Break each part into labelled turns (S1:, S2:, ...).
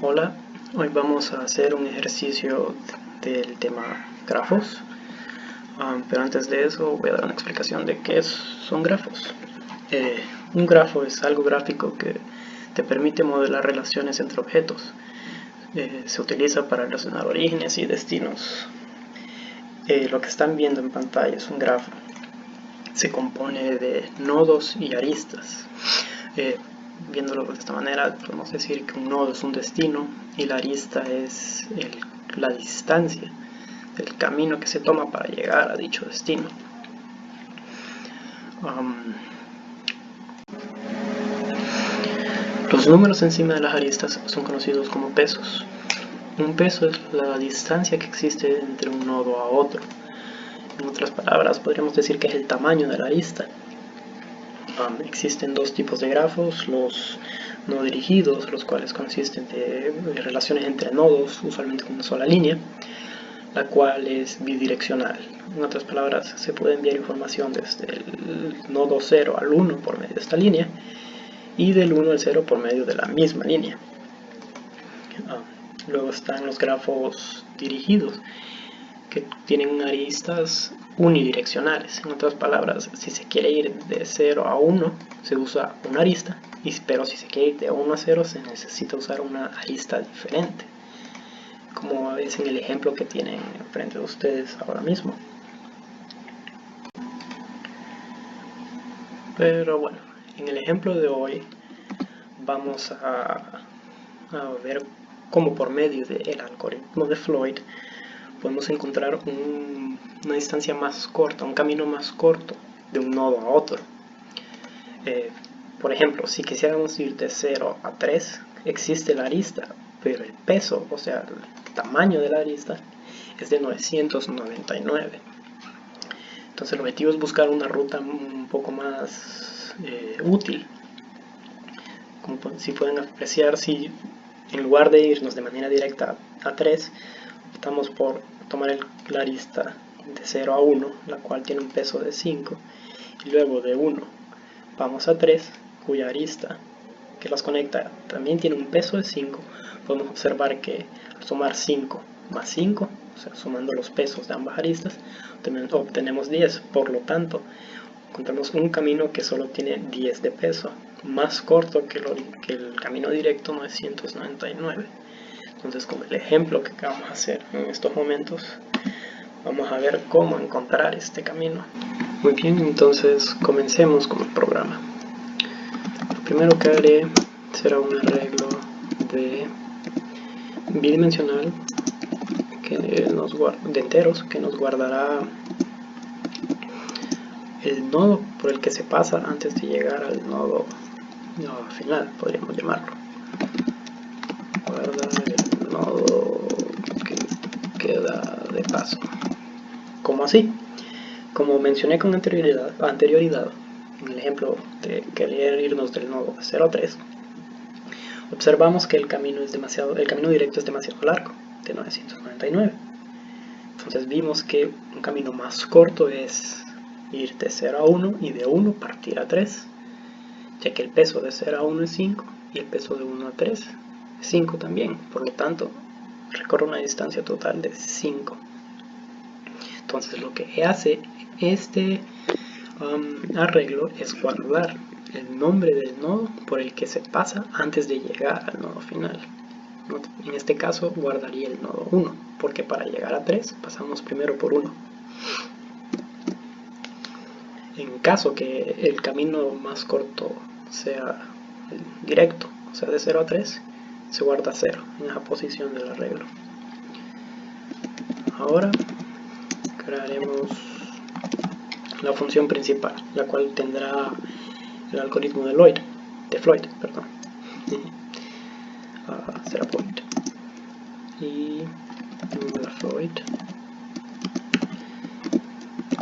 S1: Hola, hoy vamos a hacer un ejercicio del tema grafos, pero antes de eso voy a dar una explicación de qué son grafos. Un grafo es algo gráfico que te permite modelar relaciones entre objetos. Se utiliza para relacionar orígenes y destinos. Lo que están viendo en pantalla es un grafo. Se compone de nodos y aristas. Viéndolo de esta manera, podemos decir que un nodo es un destino y la arista es la distancia del camino que se toma para llegar a dicho destino. Los números encima de las aristas son conocidos como pesos. Un peso es la distancia que existe entre un nodo a otro. En otras palabras, podríamos decir que es el tamaño de la arista. Existen dos tipos de grafos, los no dirigidos, los cuales consisten de relaciones entre nodos, usualmente con una sola línea, la cual es bidireccional. En otras palabras, se puede enviar información desde el nodo 0 al 1 por medio de esta línea y del 1 al 0 por medio de la misma línea. Luego están los grafos dirigidos, que tienen aristas unidireccionales. En otras palabras, si se quiere ir de 0 a 1, se usa una arista, pero si se quiere ir de 1 a 0, se necesita usar una arista diferente, como es en el ejemplo que tienen enfrente de ustedes ahora mismo. Pero bueno, en el ejemplo de hoy vamos a ver cómo por medio del algoritmo de Floyd podemos encontrar una distancia más corta, un camino más corto de un nodo a otro. Por ejemplo, si quisiéramos ir de 0 a 3, existe la arista, pero el peso, o sea, el tamaño de la arista, es de 999. Entonces el objetivo es buscar una ruta un poco más útil. Como si pueden apreciar, si en lugar de irnos de manera directa a 3, optamos por tomar la arista de 0 a 1, la cual tiene un peso de 5, y luego de 1 vamos a 3, cuya arista que las conecta también tiene un peso de 5. Podemos observar que al sumar 5 más 5, o sea, sumando los pesos de ambas aristas, obtenemos 10. Por lo tanto, encontramos un camino que solo tiene 10 de peso, más corto que el camino directo 999. Entonces, con el ejemplo que vamos a hacer en estos momentos, vamos a ver cómo encontrar este camino. Muy bien, entonces comencemos con el programa. Lo primero que haré será un arreglo bidimensional de enteros que nos guardará el nodo por el que se pasa antes de llegar al nodo final, podríamos llamarlo. Guarda el nodo que queda de paso. ¿Cómo así? Como mencioné con anterioridad, en el ejemplo de querer irnos del nodo 0 a 3, observamos que el camino directo es demasiado largo, de 999. Entonces vimos que un camino más corto es ir de 0 a 1 y de 1 partir a 3, ya que el peso de 0 a 1 es 5 y el peso de 1 a 3 es 5 también. Por lo tanto, recorre una distancia total de 5. Entonces lo que hace este arreglo es guardar el nombre del nodo por el que se pasa antes de llegar al nodo final. En este caso guardaría el nodo 1, porque para llegar a 3 pasamos primero por 1. En caso que el camino más corto sea directo, o sea de 0 a 3, se guarda 0 en esa posición del arreglo. Ahora crearemos la función principal, la cual tendrá el algoritmo de Floyd, será point, y la Floyd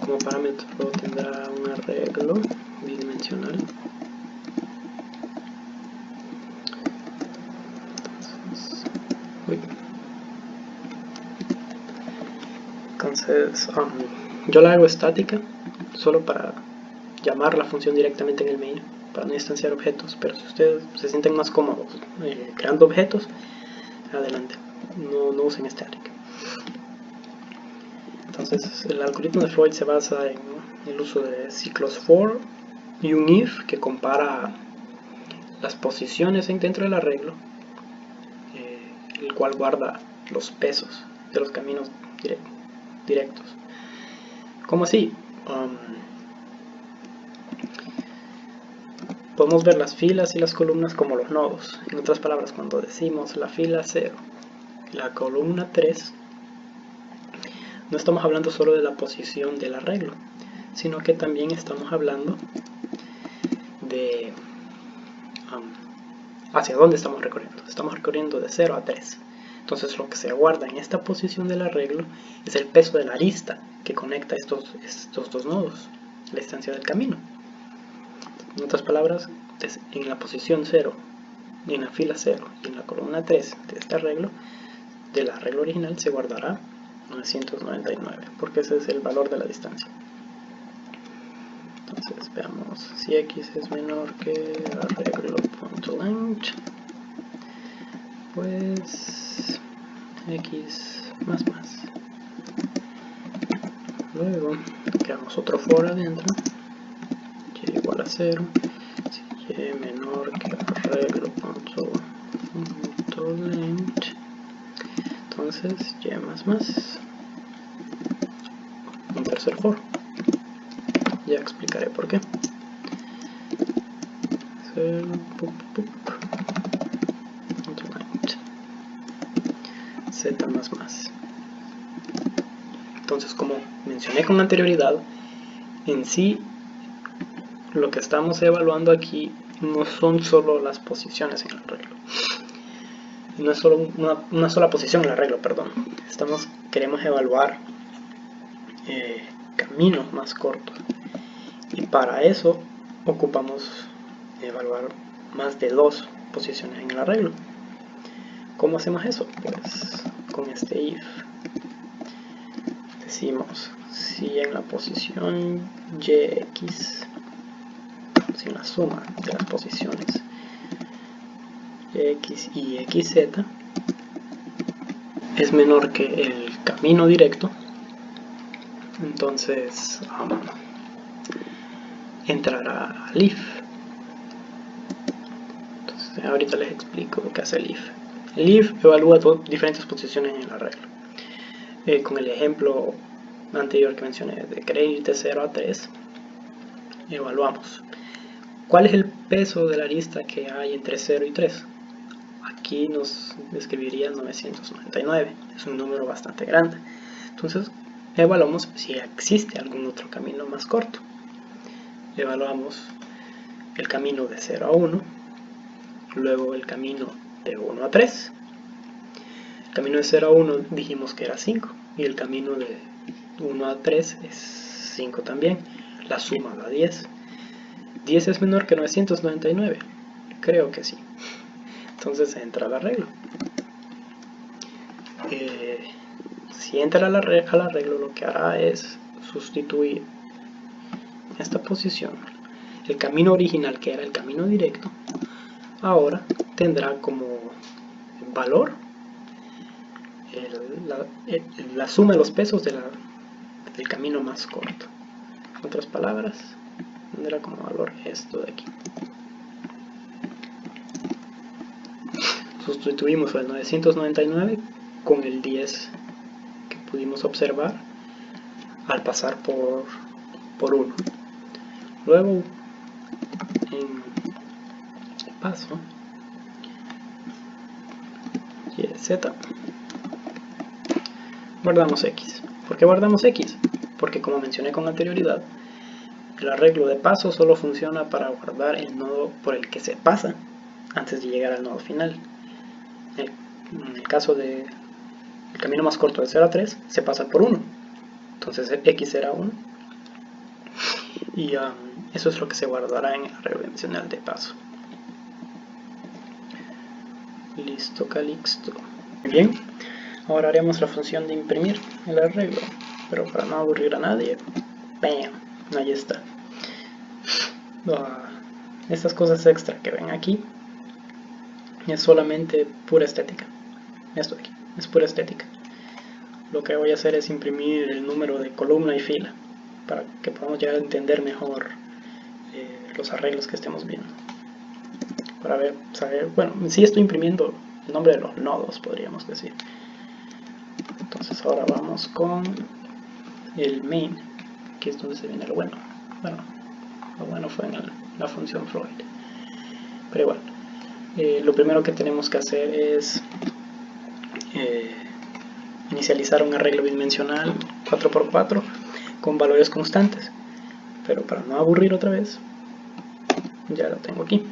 S1: como parámetro tendrá un arreglo bidimensional. Entonces yo la hago estática solo para llamar la función directamente en el main, para no instanciar objetos, pero si ustedes se sienten más cómodos creando objetos, adelante, no usen static. Entonces el algoritmo de Floyd se basa en el uso de ciclos for y un if que compara las posiciones dentro del arreglo, el cual guarda los pesos de los caminos directos. ¿Cómo así? Podemos ver las filas y las columnas como los nodos. En otras palabras, cuando decimos la fila 0, la columna 3, no estamos hablando solo de la posición del arreglo, sino que también estamos hablando de hacia dónde estamos recorriendo. Estamos recorriendo de 0 a 3. Entonces lo que se guarda en esta posición del arreglo es el peso de la arista que conecta estos dos nodos, la distancia del camino. En otras palabras, en la posición 0, en la fila 0 y en la columna 3 de este arreglo, del arreglo original, se guardará 999, porque ese es el valor de la distancia. Entonces veamos si x es menor que arreglo.length, pues x más. Luego creamos otro for adentro, y igual a 0, si y menor que arreglo.length, entonces y más, un tercer for. Ya explicaré por qué. Z más. Entonces, como mencioné con anterioridad, en sí lo que estamos evaluando aquí no son solo las posiciones en el arreglo. No es solo una sola posición en el arreglo, perdón. Queremos evaluar caminos más cortos. Y para eso ocupamos evaluar más de 2 posiciones en el arreglo. ¿Cómo hacemos eso? Pues con este if decimos si en la posición yx, si en la suma de las posiciones x y xz es menor que el camino directo, entonces entrará al if. Entonces ahorita les explico qué hace el if. El if evalúa diferentes posiciones en el arreglo. Con el ejemplo anterior que mencioné de querer ir de 0 a 3, evaluamos cuál es el peso de la arista que hay entre 0 y 3. Aquí nos describiría 999, es un número bastante grande. Entonces evaluamos si existe algún otro camino más corto. Evaluamos el camino de 0 a 1, luego el camino de 1 a 3. El camino de 0 a 1 dijimos que era 5, y el camino de 1 a 3 es 5 también. La suma da 10. 10 es menor que 999, creo que sí. Entonces entra al arreglo. Si entra al arreglo, lo que hará es sustituir esta posición. El camino original, que era el camino directo, ahora tendrá como valor la suma de los pesos del camino más corto. En otras palabras, tendrá como valor esto de aquí. Sustituimos el 999 con el 10 que pudimos observar al pasar por 1. Luego, en paso y z, guardamos x. ¿Por qué guardamos x? Porque, como mencioné con anterioridad, el arreglo de paso solo funciona para guardar el nodo por el que se pasa antes de llegar al nodo final. En el caso del camino más corto de 0 a 3, se pasa por 1. Entonces x será 1. Y eso es lo que se guardará en el arreglo dimensional de paso. Listo, Calixto. Bien, ahora haremos la función de imprimir el arreglo. Pero para no aburrir a nadie, ¡bam! Ahí está. Estas cosas extra que ven aquí es solamente pura estética. esto de aquí, es pura estética. Lo que voy a hacer es imprimir el número de columna y fila para que podamos ya entender mejor los arreglos que estemos viendo. Para ver, saber, bueno, en sí estoy imprimiendo el nombre de los nodos, podríamos decir. Entonces ahora vamos con el main, que es donde se viene lo bueno. Bueno, lo bueno fue en la función Floyd. Pero igual, lo primero que tenemos que hacer es inicializar un arreglo bidimensional 4x4 con valores constantes. Pero para no aburrir otra vez, ya lo tengo aquí.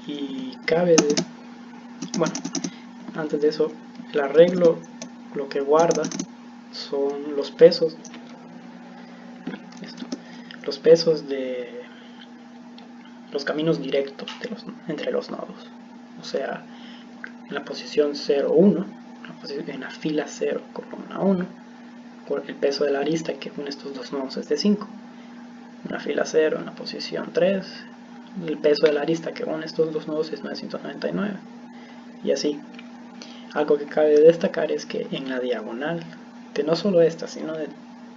S1: Y cabe de... Bueno, antes de eso, el arreglo lo que guarda son los pesos. Los pesos de los caminos directos entre los nodos. O sea, en la posición 0, 1, en la fila 0, columna 1, el peso de la arista que une estos dos nodos es de 5. En la fila 0, en la posición 3, el peso de la arista que une estos dos nodos es 999. Y así. Algo que cabe destacar es que en la diagonal, de no solo esta, sino de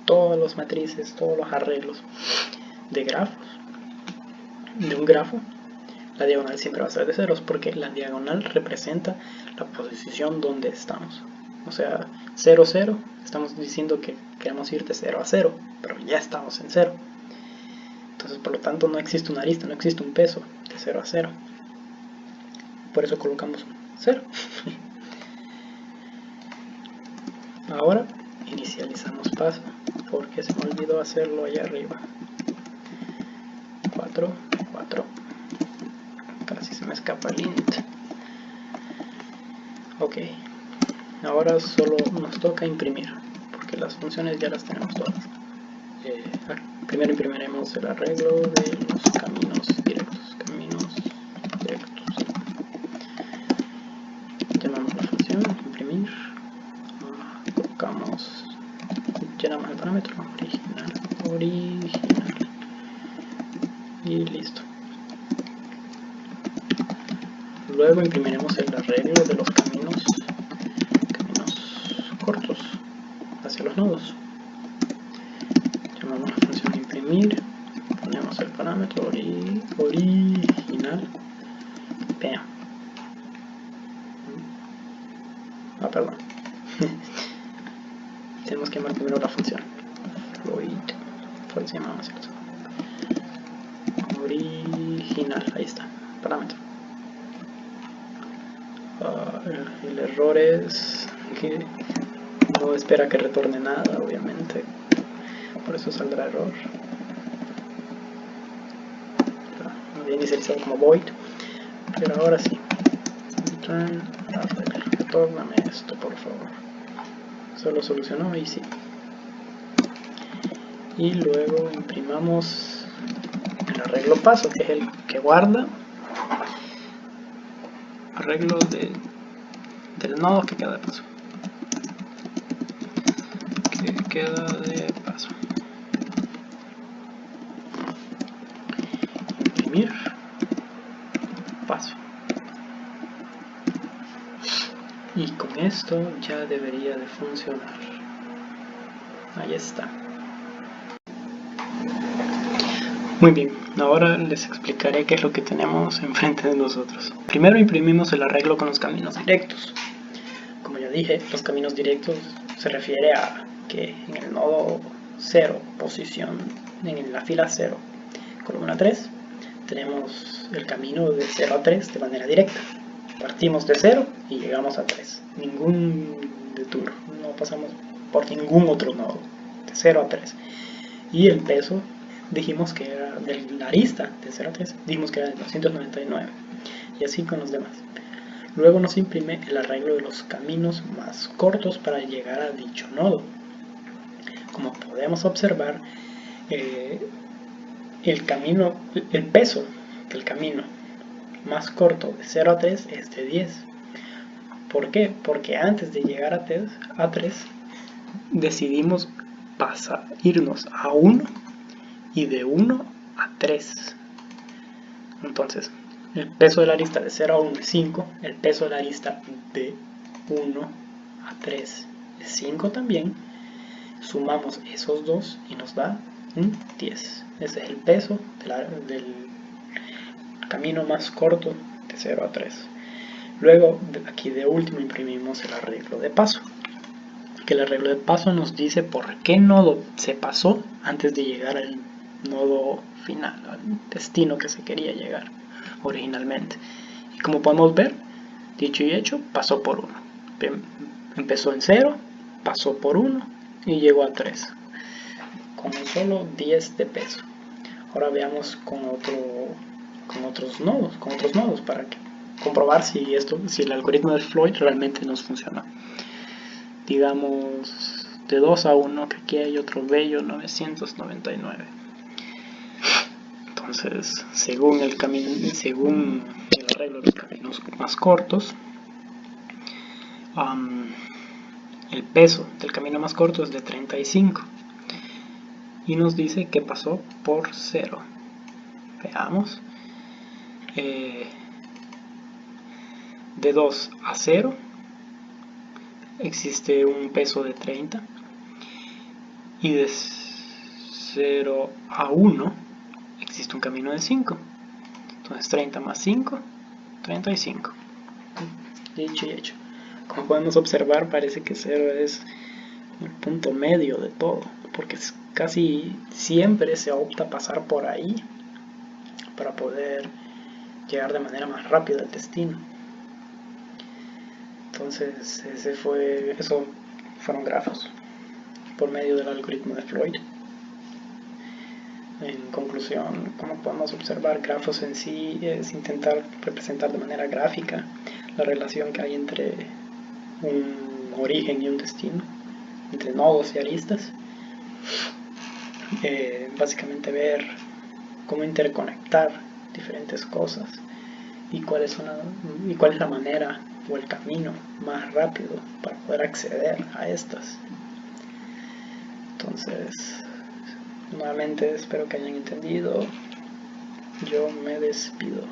S1: todas las matrices, todos los arreglos de grafos, de un grafo, la diagonal siempre va a ser de ceros, porque la diagonal representa la posición donde estamos. O sea, 0, 0, estamos diciendo que queremos ir de 0 a 0, pero ya estamos en 0. Entonces, por lo tanto, no existe una arista, no existe un peso de 0 a 0. Por eso colocamos 0. Ahora, inicializamos paso, porque se me olvidó hacerlo allá arriba. 4, 4. Casi se me escapa el int. Ok. Ahora solo nos toca imprimir, porque las funciones ya las tenemos todas. Primero imprimiremos el arreglo de los caminos directos. Llamamos la función, imprimir. Colocamos, llenamos el parámetro original. Y listo. Luego imprimiremos el arreglo de los caminos cortos hacia los nodos. Llamamos la función imprimir, ponemos el parámetro original. Vean. Perdón. Tenemos que llamar primero la función. Floyd se llama, ¿cierto? Original, ahí está, parámetro. El error es que no espera que retorne nada, obviamente, por eso saldrá error. Lo había inicializado como void, pero ahora sí. Retórname esto, por favor. Solo solucionó y sí. Y luego imprimamos el arreglo paso, que es el que guarda arreglo del nodo que queda de paso. Imprimir paso. Y con esto ya debería de funcionar. Ahí está. Muy bien, ahora les explicaré qué es lo que tenemos enfrente de nosotros. Primero imprimimos el arreglo con los caminos directos. Como ya dije, los caminos directos se refiere a que en el nodo 0, posición, en la fila 0, columna 3, tenemos el camino de 0 a 3 de manera directa. Partimos de 0 y llegamos a 3. Ningún detour, no pasamos por ningún otro nodo, de 0 a 3. Y el peso dijimos que era de la arista de 0 a 3, dijimos que era de 299. Y así con los demás. Luego nos imprime el arreglo de los caminos más cortos para llegar a dicho nodo. Como podemos observar, el peso del camino más corto de 0 a 3 es de 10. ¿Por qué? Porque antes de llegar a 3 decidimos irnos a 1 y de 1 a 3. Entonces, el peso de la arista de 0 a 1 es 5, el peso de la arista de 1 a 3 es 5 también. Sumamos esos dos y nos da un 10. Ese es el peso del camino más corto de 0 a 3. Luego, aquí de último imprimimos el arreglo de paso. Que el arreglo de paso nos dice por qué nodo se pasó antes de llegar al nodo final, al destino que se quería llegar originalmente. Y como podemos ver, dicho y hecho, pasó por 1. Empezó en 0, pasó por 1 y llegó a 3 con solo 10 de peso. Ahora veamos con otros nodos para comprobar si el algoritmo de Floyd realmente nos funciona. Digamos de 2 a 1, que aquí hay otro bello 999. Entonces, según el arreglo de los caminos más cortos, el peso del camino más corto es de 35 y nos dice que pasó por 0. Veamos. De 2 a 0 existe un peso de 30 y de 0 a 1 existe un camino de 5. Entonces 30 más 5, 35. Dicho y hecho. Como podemos observar, parece que 0 es el punto medio de todo, porque casi siempre se opta a pasar por ahí para poder llegar de manera más rápida al destino. Entonces eso fueron grafos por medio del algoritmo de Floyd. En conclusión, como podemos observar, grafos en sí es intentar representar de manera gráfica la relación que hay entre un origen y un destino, entre nodos y aristas. Básicamente ver cómo interconectar diferentes cosas y cuál es la manera o el camino más rápido para poder acceder a estas. Entonces, nuevamente espero que hayan entendido. Yo me despido.